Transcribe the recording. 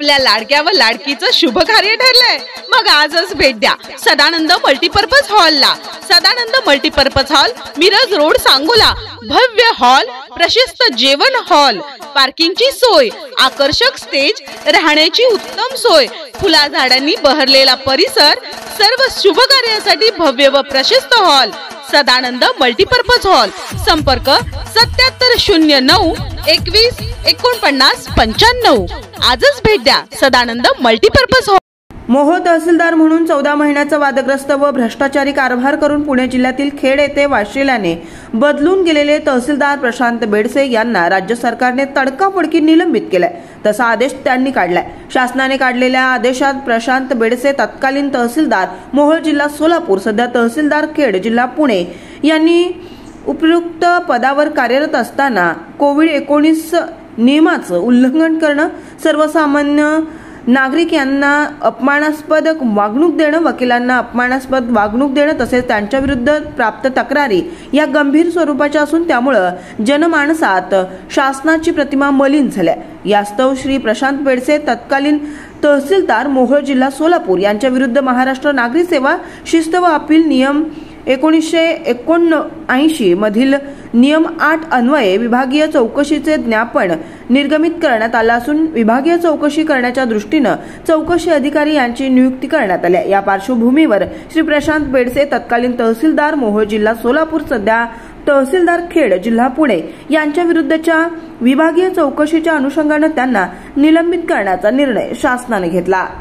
आपल्या लाडक्या व लाडकीचं शुभ कार्य ठरलंय, मग आजच भेट द्या सदानंद मल्टीपर्पज हॉलला। Sadanand multipurpose hall, Miraj road, Sangola. भव्य हॉल, प्रशस्त जेवण हॉल, पार्किंगची सोय, आकर्षक स्टेज, राहण्याची उत्तम सोय, फुला झाडांनी बहरलेला परिसर, सर्व शुभ कार्यासाठी भव्य व प्रशस्त हॉल। Sadanand multipurpose hall. संपर्क 7709 21 49 95। आजच भेट द्या सदानंद मल्टीपर्पज हॉल। मोहोळ तहसीलदार म्हणून 14 महिन्याचा वादग्रस्त व भ्रष्टाचारी कारभार करून पुणे जिल्ह्यातील खेड येथे वाशिल्याने बदलून गेलेले तहसीलदार प्रशांत बेडसे यांना राज्य सरकारने तडकाफडकी निलंबित केलाय। तसा आदेश त्यांनी काढलाय। शासनाने काढलेल्या आदेशात प्रशांत बेडसे तत्कालीन तहसीलदार मोहोळ जिल्हा सोलापूर, सध्या तहसीलदार खेड जिल्हा पुणे यांनी उपयुक्त पदावर कार्यरत असताना कोविड-19 नियमाचं उल्लंघन करणं, सर्वसामान्य नागरिक यांना अपमानास्पद वागणूक देणं, वकिलांना अपमानास्पद वागणूक देणं तसेच त्यांच्या विरुद्ध प्राप्त तक्रारी या गंभीर स्वरूपाच्या असून त्यामुळे जनमानसात शासनाची प्रतिमा मलिन झाली। यास्तव श्री प्रशांत बेडसे तत्कालीन तहसीलदार मोहोळ जिल्हा सोलापूर यांच्या विरुद्ध महाराष्ट्र नागरी सेवा शिस्त व अपील नियम 1979 मधील नियम 8 अन्वये विभागीय चौकशीचे ज्ञापन निर्गमित करण्यात आलं असून विभागीय चौकशी करण्याच्या दृष्टीने चौकशी अधिकारी यांची नियुक्ती करण्यात आली। या पार्श्वभूमीवर श्री प्रशांत बेडसे तत्कालीन तहसीलदार मोहोळ जिल्हा सोलापूर, सध्या तहसीलदार खेड जिल्हा पुणे यांच्या विरुद्धच्या विभागीय चौकशीच्या अनुषंगाने त्यांना निलंबित करण्याचा निर्णय शासनाने घेतला।